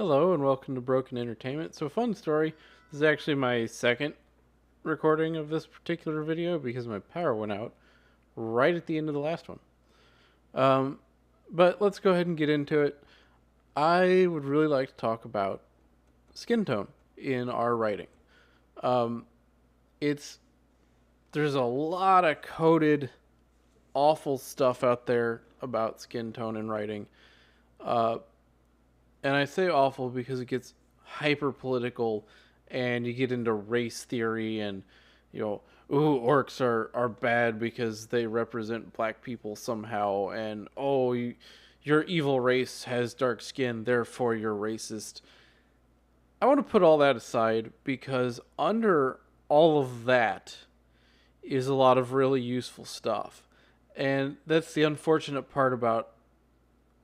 Hello and welcome to Broken Entertainment. So, fun story. This is actually my second recording of this particular video because my power went out right at the end of the last one. Um, but let's go ahead and get into it. I would really like to talk about skin tone in our writing. Um, it's there's a lot of coded, awful stuff out there about skin tone in writing. Uh, and I say awful because it gets hyper political and you get into race theory and you know orcs are bad because they represent black people somehow and your evil race has dark skin therefore you're racist. I want to put all that aside because under all of that is a lot of really useful stuff, and that's the unfortunate part about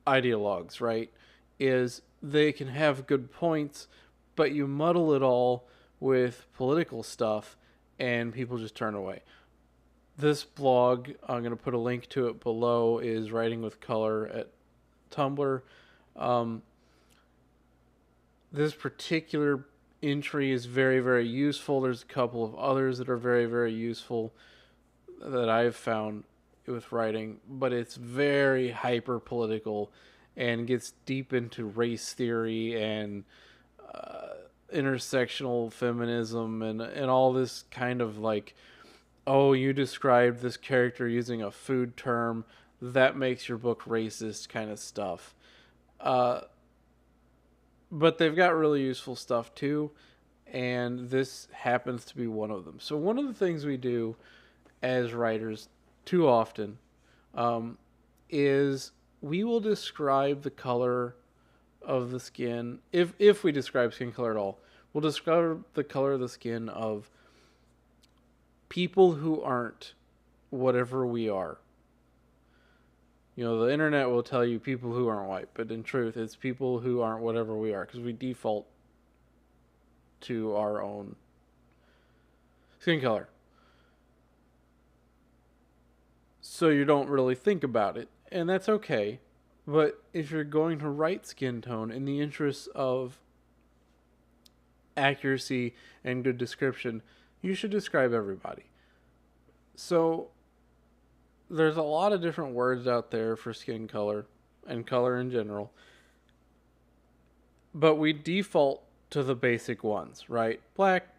ideologues, right? Is they can have good points, but you muddle it all with political stuff and people just turn away. This blog, I'm going to put a link to it below, is Writing with Color at Tumblr. Um, this particular entry is very, very useful. There's a couple of others that are very, very useful that I've found with writing, but it's very hyper political and gets deep into race theory and intersectional feminism and all this kind of like, oh, you described this character using a food term that makes your book racist kind of stuff. Uh, but they've got really useful stuff too, and this happens to be one of them. So one of the things we do as writers too often is we will describe the color of the skin, if we describe skin color at all, we'll describe the color of the skin of people who aren't whatever we are. You know, the internet will tell you people who aren't white, but in truth, it's people who aren't whatever we are because we default to our own skin color. So you don't really think about it, and that's okay. But if you're going to write skin tone in the interest of accuracy and good description, you should describe everybody. So there's a lot of different words out there for skin color and color in general, but we default to the basic ones, right? Black,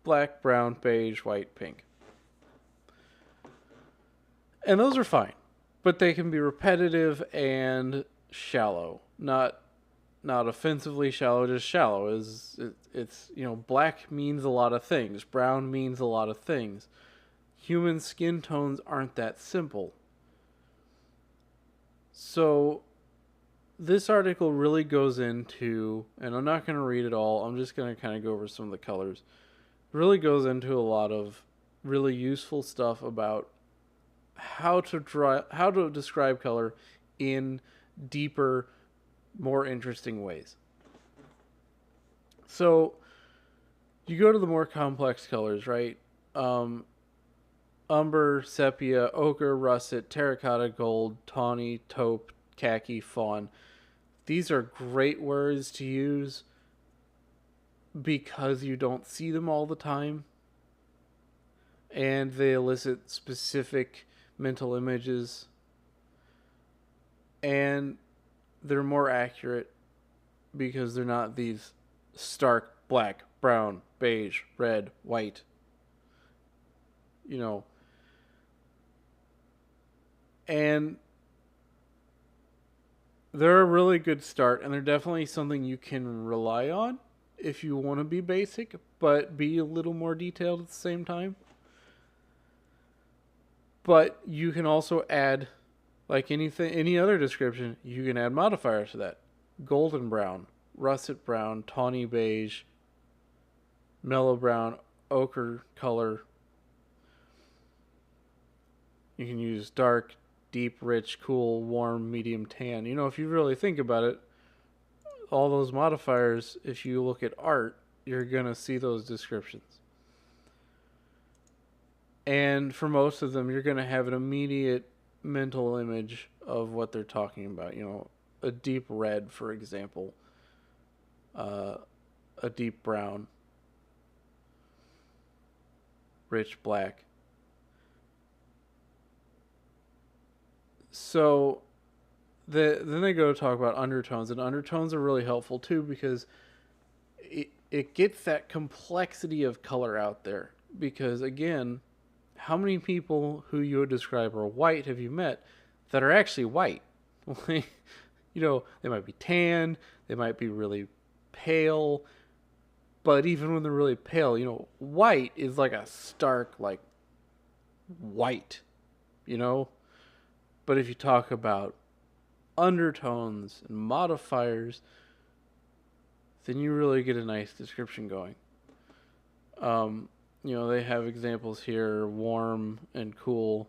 brown, beige, white, pink. And those are fine, but they can be repetitive and shallow. Not offensively shallow, just shallow. It's black means a lot of things. Brown means a lot of things. Human skin tones aren't that simple. So this article really goes into, and I'm not going to read it all, I'm just going to kind of go over some of the colors. It really goes into a lot of really useful stuff about how to describe color in deeper, more interesting ways. So you go to the more complex colors, right? Umber, sepia, ochre, russet, terracotta, gold, tawny, taupe, khaki, fawn. These are great words to use because you don't see them all the time, and they elicit specific mental images, and they're more accurate because they're not these stark black, brown, beige, red, white. And they're a really good start, and they're definitely something you can rely on if you want to be basic, but be a little more detailed at the same time. But you can also add, like any other description, you can add modifiers to that. Golden brown, russet brown, tawny beige, mellow brown, ochre color. You can use dark, deep, rich, cool, warm, medium, tan. If you really think about it, all those modifiers, if you look at art, you're going to see those descriptions. And for most of them, you're going to have an immediate mental image of what they're talking about. A deep red, for example. uh, a deep brown, rich black. So then they go to talk about undertones, and undertones are really helpful too because it gets that complexity of color out there. Because again, how many people who you would describe are white have you met that are actually white? They might be tanned, they might be really pale, but even when they're really pale, white is like a stark, like, white, you know? But if you talk about undertones and modifiers, then you really get a nice description going. They have examples here, warm and cool,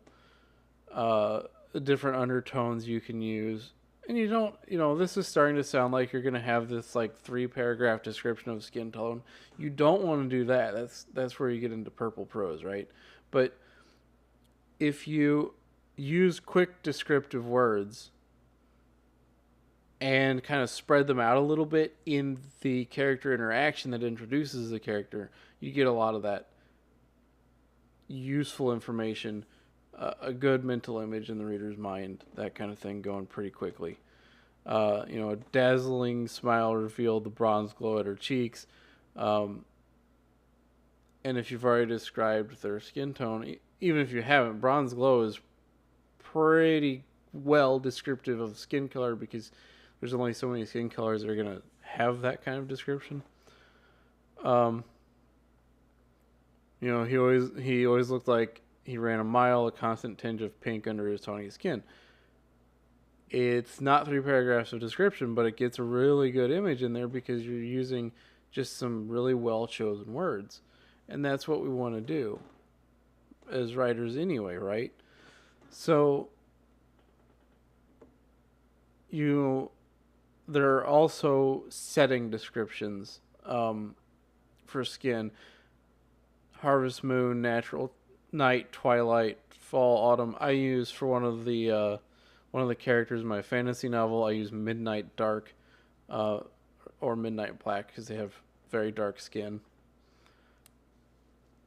different undertones you can use. And you don't, this is starting to sound like you're going to have this like 3-paragraph description of skin tone. You don't want to do that. That's where you get into purple prose, right? But if you use quick descriptive words and kind of spread them out a little bit in the character interaction that introduces the character, you get a lot of that useful information, a good mental image in the reader's mind, that kind of thing going pretty quickly. A dazzling smile revealed the bronze glow at her cheeks. And if you've already described their skin tone, even if you haven't, bronze glow is pretty well descriptive of skin color because there's only so many skin colors that are going to have that kind of description. He always looked like he ran a mile, a constant tinge of pink under his tawny skin. It's not 3 paragraphs of description, but it gets a really good image in there because you're using just some really well-chosen words. And that's what we want to do as writers anyway, right? So, there are also setting descriptions for skin. Harvest moon, natural night, twilight, fall, autumn. I use for one of the characters in my fantasy novel, I use midnight dark or midnight black because they have very dark skin.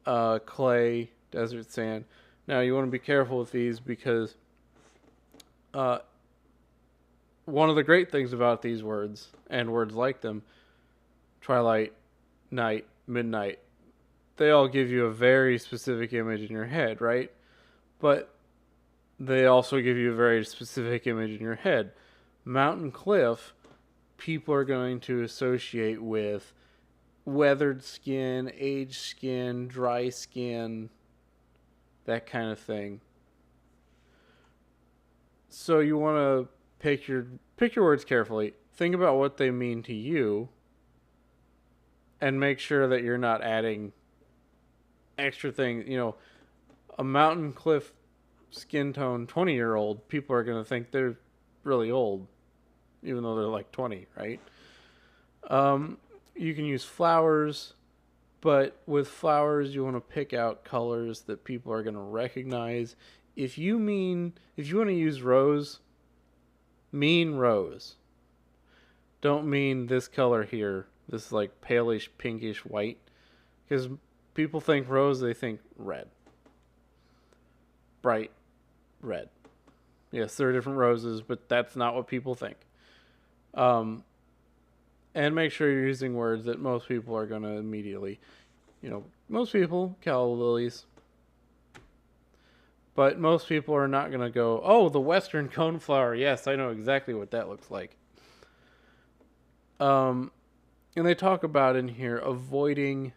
Clay, desert sand. Now you want to be careful with these because one of the great things about these words and words like them, twilight, night, midnight, they all give you a very specific image in your head, right? But they also give you a very specific image in your head. Mountain cliff, people are going to associate with weathered skin, aged skin, dry skin, that kind of thing. So you want to pick your words carefully. Think about what they mean to you, and make sure that you're not adding extra things. A mountain cliff skin tone 20-year-old, people are going to think they're really old, even though they're like 20, right? You can use flowers, but with flowers, you want to pick out colors that people are going to recognize. If you want to use rose, mean rose. Don't mean this color here, this like palish, pinkish white, because people think rose, they think red. Bright red. Yes, there are different roses, but that's not what people think. And make sure you're using words that most people are going to immediately, most people, calla lilies. But most people are not going to go, oh, the western coneflower. Yes, I know exactly what that looks like. And they talk about in here avoiding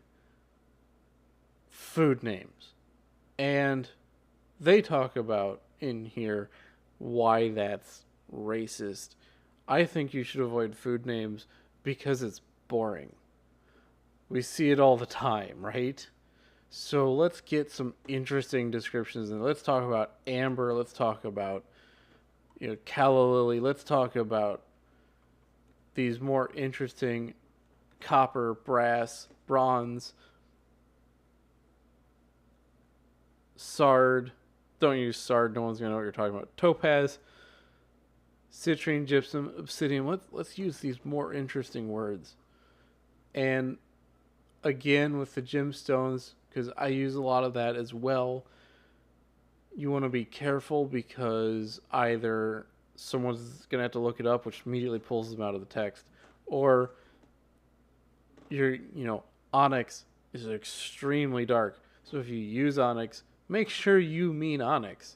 food names. And they talk about in here why that's racist. I think you should avoid food names because it's boring. We see it all the time, right? So let's get some interesting descriptions and let's talk about amber. Let's talk about, calla lily. Let's talk about these more interesting copper, brass, bronze, sard. Don't use sard. No one's going to know what you're talking about. Topaz, citrine, gypsum, obsidian. Let's use these more interesting words. And again, with the gemstones, because I use a lot of that as well, you want to be careful because either someone's going to have to look it up, which immediately pulls them out of the text, or onyx is extremely dark. So if you use onyx, make sure you mean onyx.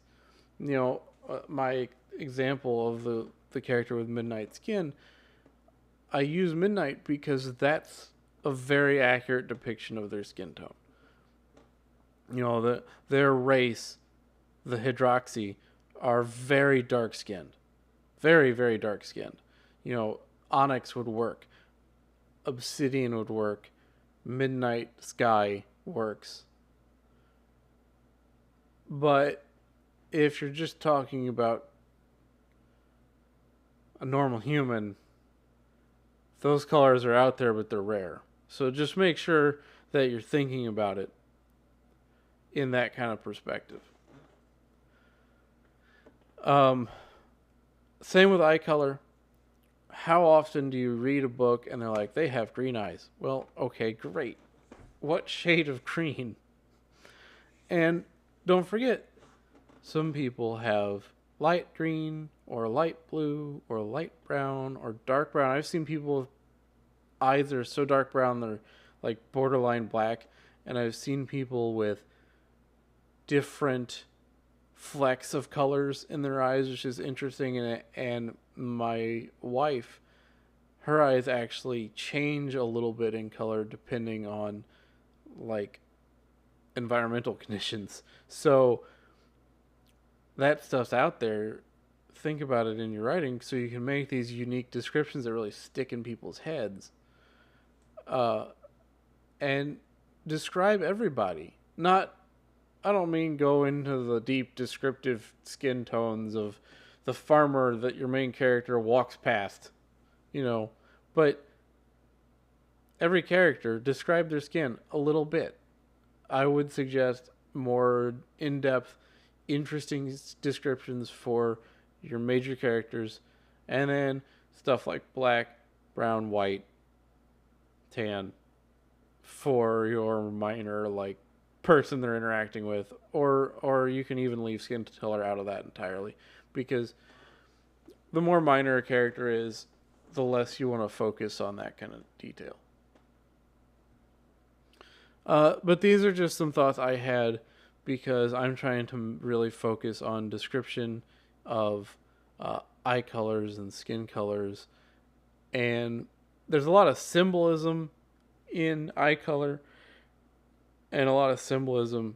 My example of the character with midnight skin, I use midnight because that's a very accurate depiction of their skin tone. Their race, the Hydroxy, are very dark skinned. Very, very dark skinned. Onyx would work. Obsidian would work. Midnight Sky works. But if you're just talking about a normal human, those colors are out there, but they're rare. So just make sure that you're thinking about it in that kind of perspective. Same with eye color. How often do you read a book and they're like, they have green eyes? Well, okay, great. What shade of green? And don't forget, some people have light green or light blue or light brown or dark brown. I've seen people with eyes that are so dark brown they're like borderline black. And I've seen people with different flecks of colors in their eyes, which is interesting. And my wife, her eyes actually change a little bit in color depending on like environmental conditions. So that stuff's out there. Think about it in your writing so you can make these unique descriptions that really stick in people's heads. And describe everybody. I don't mean go into the deep descriptive skin tones of the farmer that your main character walks past, but every character, describe their skin a little bit. I would suggest more in-depth, interesting descriptions for your major characters, and then stuff like black, brown, white, tan for your minor like person they're interacting with, or you can even leave skin color out of that entirely, because the more minor a character is, the less you want to focus on that kind of detail. But these are just some thoughts I had because I'm trying to really focus on description of eye colors and skin colors, and there's a lot of symbolism in eye color and a lot of symbolism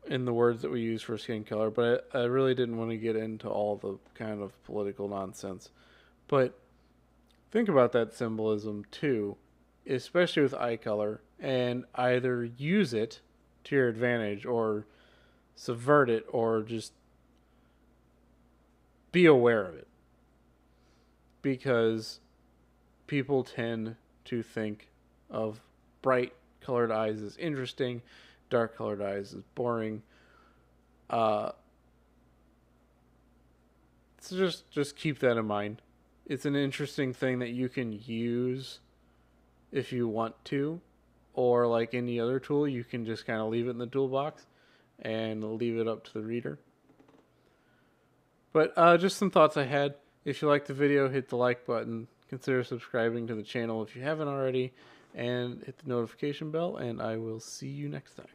in the words that we use for skin color, but I really didn't want to get into all the kind of political nonsense. But think about that symbolism too, especially with eye color, and either use it to your advantage or subvert it or just be aware of it. Because people tend to think of bright colored eyes as interesting, dark colored eyes as boring. So just keep that in mind. It's an interesting thing that you can use if you want to, or like any other tool, you can just kind of leave it in the toolbox and leave it up to the reader. But just some thoughts I had. If you liked the video, hit the like button. Consider subscribing to the channel if you haven't already, and hit the notification bell, and I will see you next time.